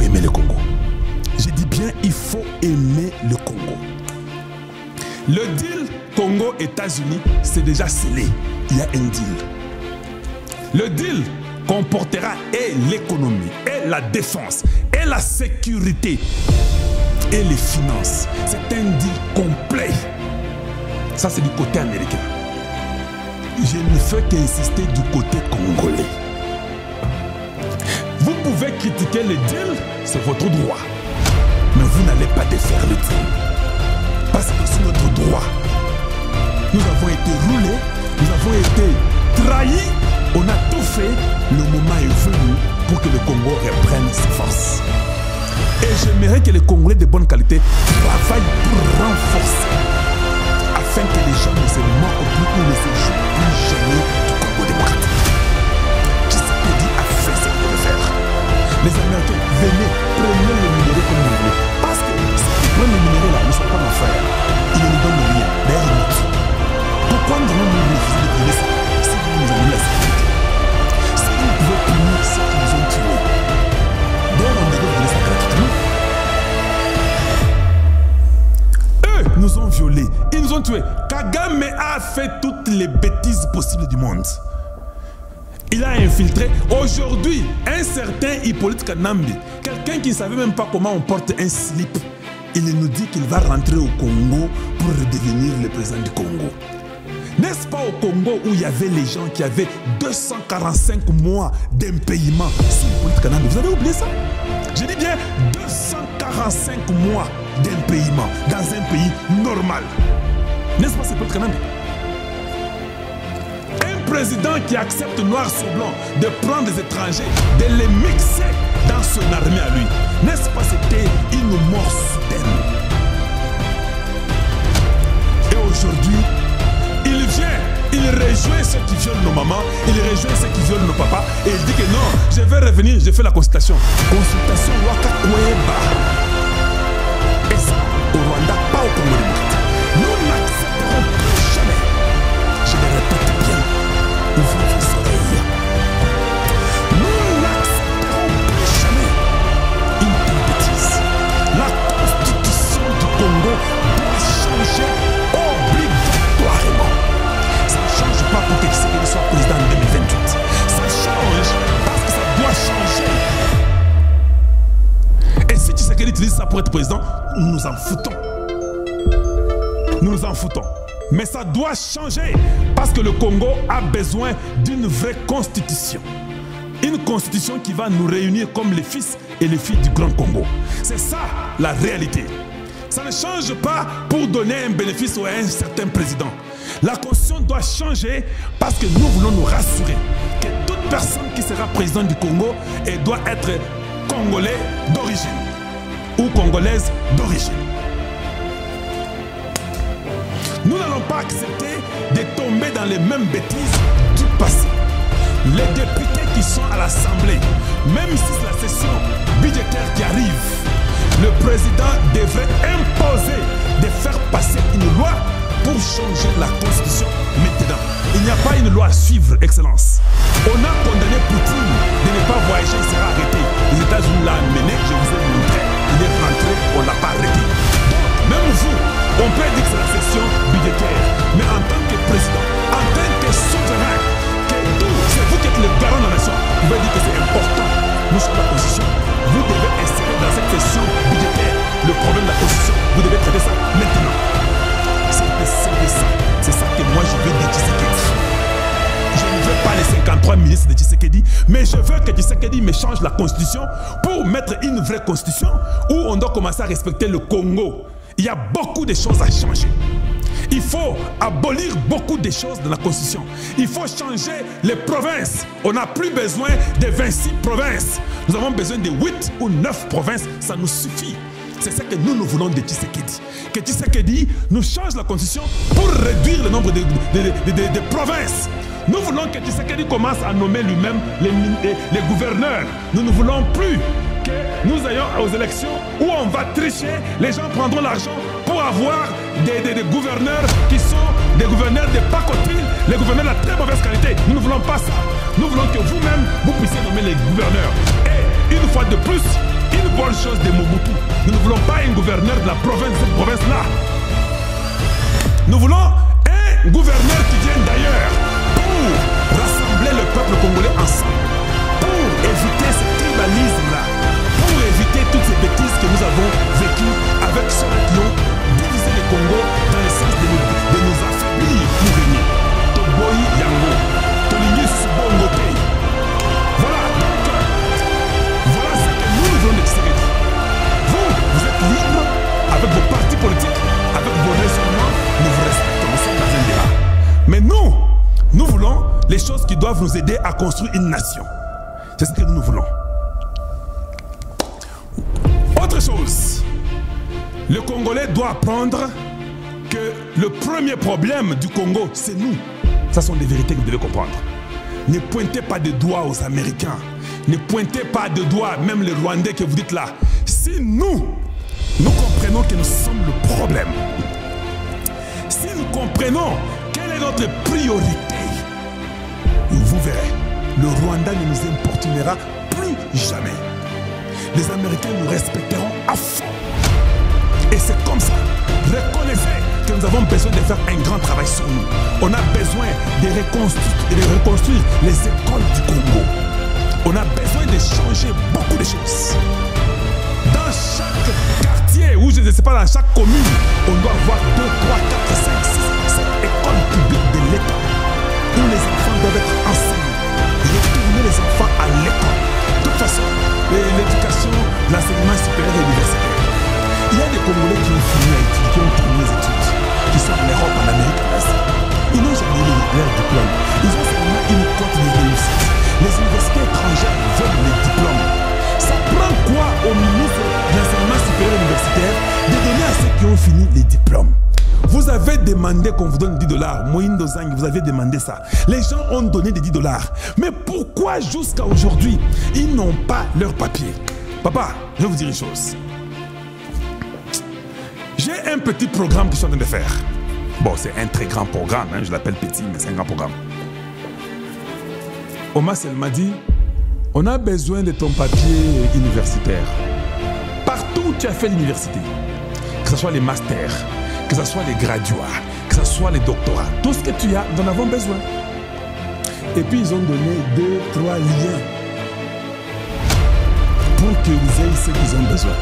aimer le Congo. Je dis bien, il faut aimer le Congo. Le deal Congo-États-Unis, c'est déjà scellé. Il y a un deal. Le deal comportera et l'économie, et la défense, et la sécurité, et les finances. C'est un deal complet. Ça, c'est du côté américain. Je ne fais qu'insister du côté congolais. Vous pouvez critiquer le deal, c'est votre droit. Mais vous n'allez pas défaire le deal. Parce que c'est notre droit. Nous avons été roulés, nous avons été trahis. On a tout fait. Le moment est venu pour que le Congo reprenne ses forces. Et j'aimerais que les Congolais de bonne qualité travaillent pour renforcer, afin que les gens ne se moquent plus ou ne se jouent plus jamais du Congo démocratique. Tshisekedi a fait ce qu'il devait faire. Les Américains, venez, prenez le minerai comme vous voulez. Parce que si ils prennent le minerai là, ils ne sont pas nos frères. Ils ne nous donnent rien. D'ailleurs, ils nous tuent. Pourquoi nous devons nous refuser de donner ça si vous nous avez la sécurité? Si vous pouvez punir ceux qui nous ont tués, d'ailleurs, on devrait donner ça gratuitement. Eux nous ont violés, ils nous ont tués. Kagame a fait toutes les bêtises possibles du monde. Il a infiltré. Aujourd'hui, un certain Hippolyte Kanambi, quelqu'un qui ne savait même pas comment on porte un slip, il nous dit qu'il va rentrer au Congo pour redevenir le président du Congo. N'est-ce pas au Congo où il y avait les gens qui avaient 245 mois d'impayement sous Hippolyte Kanambi? Vous avez oublié ça? Je dis bien 245 mois d'impayement dans un pays normal. N'est-ce pas, c'est Hippolyte Kanambi? Un président qui accepte noir sur blanc de prendre des étrangers, de les mixer dans son armée à lui. N'est-ce pas, c'était une mort soudaine? Et aujourd'hui, il vient, il rejoint ceux qui violent nos mamans, il rejoint ceux qui violent nos papas, et il dit que non, je vais revenir, je fais la consultation. Consultation Waka Kweba. Et ça, au Rwanda, pas au Congo démocratique. Nous n'accepterons plus jamais. Je le répète bien, ouvrez vos oreilles. Nous n'accepterons plus jamais une telle bêtise. La constitution du Congo doit changer obligatoirement. Ça ne change pas pour que Tshisekedi soit président en 2028. Ça change parce que ça doit changer. Et si Tshisekedi utilise ça pour être président, nous nous en foutons. Nous nous en foutons. Mais ça doit changer parce que le Congo a besoin d'une vraie constitution. Une constitution qui va nous réunir comme les fils et les filles du Grand Congo. C'est ça la réalité. Ça ne change pas pour donner un bénéfice à un certain président. La constitution doit changer parce que nous voulons nous rassurer que toute personne qui sera président du Congo doit être congolais d'origine ou congolaise d'origine. Nous n'allons pas accepter de tomber dans les mêmes bêtises du passé. Les députés qui sont à l'Assemblée, même si c'est la session budgétaire qui arrive, le président devrait imposer de faire passer une loi pour changer la constitution maintenant. Il n'y a pas une loi à suivre, Excellence. On a condamné Poutine de ne pas voyager, il sera arrêté. Les États-Unis l'ont amené, je vous ai montré. Il est rentré, on ne l'a pas arrêté. Donc, même vous, on peut dire que c'est la session budgétaire. Mais en tant que président, en tant que souverain, c'est vous qui êtes le garant de la nation, vous pouvez dire que c'est important. Nous sommes la Constitution. Vous devez insérer dans cette session budgétaire le problème de la Constitution. Vous devez traiter ça maintenant. C'est ça que moi je veux de Tshisekedi. Je ne veux pas les 53 ministres de Tshisekedi, mais je veux que Tshisekedi me change la Constitution pour mettre une vraie Constitution où on doit commencer à respecter le Congo. Il y a beaucoup de choses à changer. Il faut abolir beaucoup de choses dans la Constitution. Il faut changer les provinces. On n'a plus besoin de 26 provinces. Nous avons besoin de 8 ou 9 provinces. Ça nous suffit. C'est ça que nous voulons de Tshisekedi. Que Tshisekedi nous change la Constitution pour réduire le nombre de provinces. Nous voulons que Tshisekedi commence à nommer lui-même les gouverneurs. Nous ne voulons plus que nous ayons aux élections où on va tricher, les gens prendront l'argent pour avoir des gouverneurs qui sont des gouverneurs de pacotille, les gouverneurs de la très mauvaise qualité. Nous ne voulons pas ça. Nous voulons que vous-même, vous puissiez nommer les gouverneurs. Et une fois de plus, une bonne chose de Mobutu. Nous ne voulons pas un gouverneur de la province, de cette province-là. Nous voulons un gouverneur qui vienne d'ailleurs pour rassembler le peuple congolais ensemble, pour éviter ce tribalisme-là, pour éviter toutes ces bêtises que nous avons vécues avec ceux qui ont divisé le Congo dans le sens de nous affaiblir pour régner. Toboyi Yango, Tolingi Subongote. Voilà, donc, voilà ce que nous voulons de Tshisekedi. Vous êtes libre avec vos partis politiques, avec vos raisonnements, nous vous respectons, nous sommes dans un débat. Mais nous voulons les choses qui doivent nous aider à construire une nation. C'est ce que nous voulons. Autre chose, le Congolais doit apprendre que le premier problème du Congo, c'est nous. Ça sont des vérités que vous devez comprendre. Ne pointez pas de doigts aux Américains. Ne pointez pas de doigts, même les Rwandais que vous dites là. Si nous comprenons que nous sommes le problème, si nous comprenons quelle est notre priorité, vous verrez, le Rwanda ne nous importunera plus jamais. Les Américains nous respecteront à fond. Et c'est comme ça. Reconnaissez que nous avons besoin de faire un grand travail sur nous. On a besoin de reconstruire les écoles du Congo. On a besoin de changer beaucoup de choses. Dans chaque quartier, ou je ne sais pas, dans chaque commune, on doit avoir 2, 3, 4, 5, 6, 7 écoles publiques de l'État où les enfants doivent être enseignés. Retourner les enfants à l'école. De toute façon, l'éducation, l'enseignement supérieur et universitaire. Il y a des Congolais qui ont fini à étudier, qui ont terminé les études, qui sont en Europe, en Amérique, en Asie. Ils n'ont jamais eu leur diplôme. Ils ont seulement une cote de réussite. Les universités étrangères veulent les diplômes. Ça prend quoi au ministre de l'enseignement supérieur universitaire de donner à ceux qui ont fini les diplômes? Vous avez demandé qu'on vous donne 10 $. Moïndo Zang, vous avez demandé ça. Les gens ont donné des 10 $. Mais pourquoi jusqu'à aujourd'hui, ils n'ont pas leur papier? Papa, je vais vous dire une chose. J'ai un petit programme que je suis en train de faire. Bon, c'est un très grand programme, hein, je l'appelle petit, mais c'est un grand programme. Omar Sel m'a dit, on a besoin de ton papier universitaire. Partout où tu as fait l'université, que ce soit les masters, que ce soit les graduats, que ce soit les doctorats, tout ce que tu as, nous en avons besoin. Et puis ils ont donné 2, 3 liens pour qu'ils aient ce qu'ils ont besoin.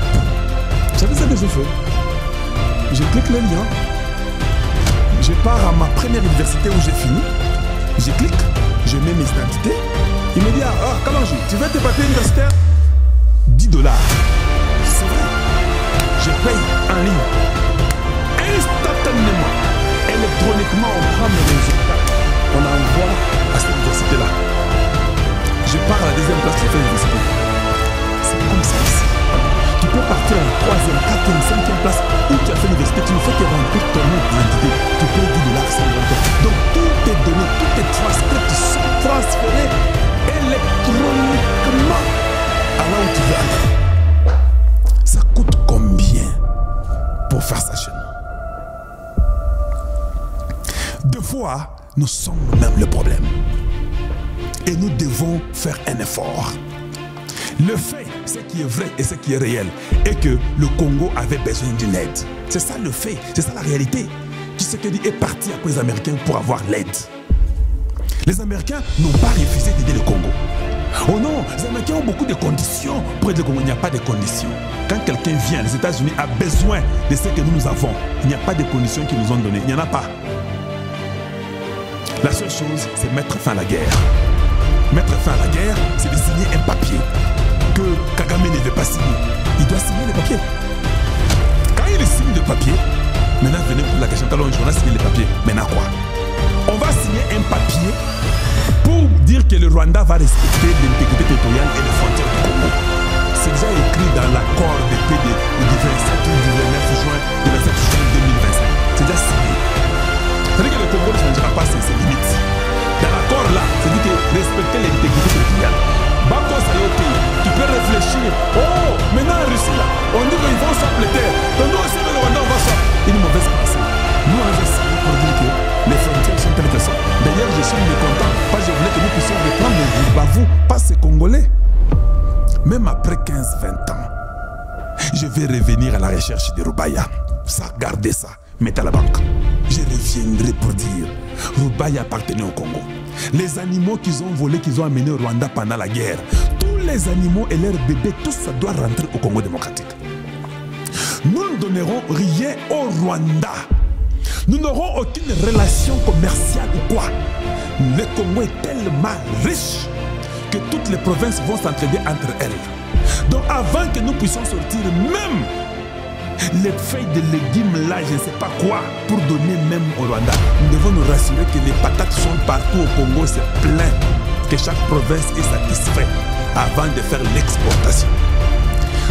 Vous savez ce que je fais? Je clique le lien, je pars à ma première université où j'ai fini, je clique, je mets mes identités, il me dit, ah, Kalonji, tu veux tes papiers universitaires? 10 $. C'est vrai, je paye en ligne. Instantanément, électroniquement, on prend mes résultats, on envoie à cette université-là. Je pars à la deuxième place, j'ai fait l'université. C'est comme ça ici. Tu peux partir à la 3e, 4e, 5e place où tu as fait l'université. Tu ne fais que remplir ton nom d'identité. Tu payes 10 $, 120 $. Donc toutes tes données, tous tes transcripts sont transférés électroniquement à là où tu veux aller. Ça coûte combien pour faire ça chez nous? Deux fois, nous sommes même le problème. Et nous devons faire un effort. Le fait, ce qui est vrai et ce qui est réel, est que le Congo avait besoin d'une aide. C'est ça le fait, c'est ça la réalité. Tshisekedi est parti après les Américains pour avoir l'aide. Les Américains n'ont pas refusé d'aider le Congo. Oh non, les Américains ont beaucoup de conditions pour aider le Congo. Il n'y a pas de conditions. Quand quelqu'un vient, les États-Unis a besoin de ce que nous avons. Il n'y a pas de conditions qu'ils nous ont données. Il n'y en a pas. La seule chose, c'est mettre fin à la guerre. Mettre fin à la guerre, c'est de signer un papier que Kagame ne veut pas signer. Il doit signer le papier. Quand il signe le papier, maintenant venez pour la question, on a signé le papier. Maintenant quoi? On va signer un papier pour dire que le Rwanda va respecter l'intégrité territoriale et les frontières du Congo. C'est déjà écrit dans l'accord de paix du 27 ou du 29 juin 2025. C'est déjà signé. C'est-à-dire que le Congo ne changera pas ses limites. Dans l'accord là, c'est dit que respecter l'intégrité territoriale. Bako Sayote, tu peux réfléchir. Oh, maintenant en Russie là, on dit qu'ils vont swap les terres. Donc nous aussi, le Rwanda, on va swap. Une mauvaise pensée. Nous, on va signer pour dire que les frontières sont telles que ça. D'ailleurs, je suis mécontent parce que je voulais que nous puissions reprendre les Bavou, pas ces Congolais. Même après 15-20 ans, Je vais revenir à la recherche de Roubaya. Ça, gardez ça, mettez à la banque. Je reviendrai pour dire, Roubaya appartenait au Congo. Les animaux qu'ils ont volés, qu'ils ont amenés au Rwanda pendant la guerre, tous les animaux et leurs bébés, tout ça doit rentrer au Congo démocratique. Nous ne donnerons rien au Rwanda. Nous n'aurons aucune relation commerciale ou quoi. Le Congo est tellement riche que toutes les provinces vont s'entraider entre elles. Donc avant que nous puissions sortir même les feuilles de légumes là, je ne sais pas quoi, pour donner même au Rwanda, nous devons nous rassurer que les patates sont partout au Congo, c'est plein, que chaque province est satisfaite avant de faire l'exportation.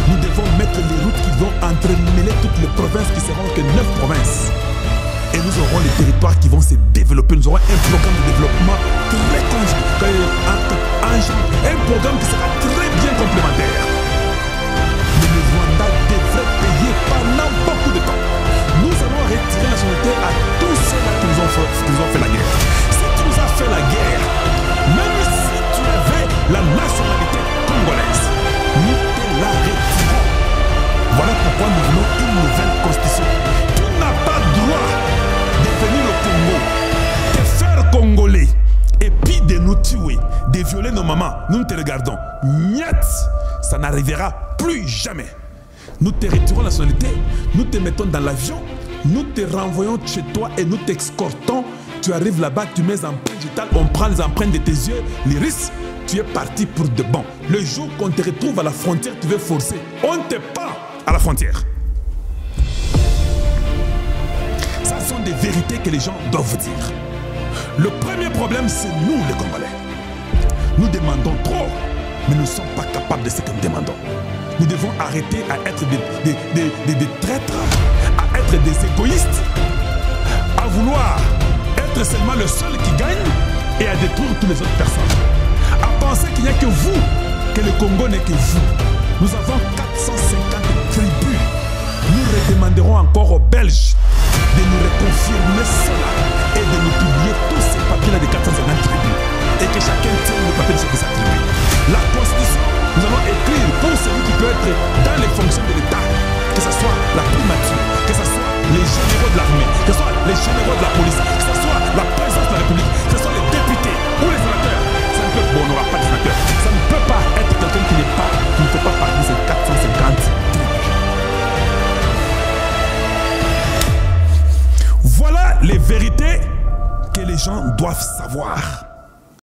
Nous devons mettre les routes qui vont entremêler toutes les provinces qui seront que 9 provinces. Et nous aurons les territoires qui vont se développer. Nous aurons un programme de développement très conjugué, un programme qui sera très bien complémentaire. Mais le Rwanda devrait payer pendant beaucoup de temps. Nous allons retirer la nationalité à tous ceux-là qui nous ont fait la guerre. Si tu nous as fait la guerre, même si tu avais la nationalité congolaise, nous te la retirons. Voilà pourquoi nous voulons une nouvelle constitution. Tu n'as pas droit de venir au Congo, de faire congolais, et puis de nous tuer, de violer nos mamans. Nous te regardons. Niet, ça n'arrivera plus jamais. Nous te retirons la nationalité, nous te mettons dans l'avion, nous te renvoyons chez toi et nous t'escortons. Tu arrives là-bas, tu mets empreinte digitale, on prend les empreintes de tes yeux, l'iris, tu es parti pour de bon. Le jour qu'on te retrouve à la frontière, tu veux forcer, on te prend à la frontière. Ça sont des vérités que les gens doivent dire. Le premier problème, c'est nous les Congolais. Nous demandons trop, mais nous ne sommes pas capables de ce que nous demandons. Nous devons arrêter à être des traîtres, à être des égoïstes, à vouloir être seulement le seul qui gagne et à détruire toutes les autres personnes. À penser qu'il n'y a que vous, que le Congo n'est que vous. Nous avons 450 tribus. Nous redemanderons encore aux Belges de nous reconfirmer cela et de nous publier tous ces papiers-là de 450 tribus. Et que chacun tienne le papier de sa tribu. La Constitution, nous allons écrire pour celui qui peut être dans les fonctions de l'État, que ce soit la primature, que ce soit les généraux de l'armée, que ce soit les généraux de la police, que ce soit la présidence de la République, que ce soit les députés ou les sénateurs. Ça ne peut, bon, on n'aura pas de sénateurs. Ça ne peut pas être quelqu'un qui ne fait pas partie de ces 450 tribus. Voilà les vérités que les gens doivent savoir.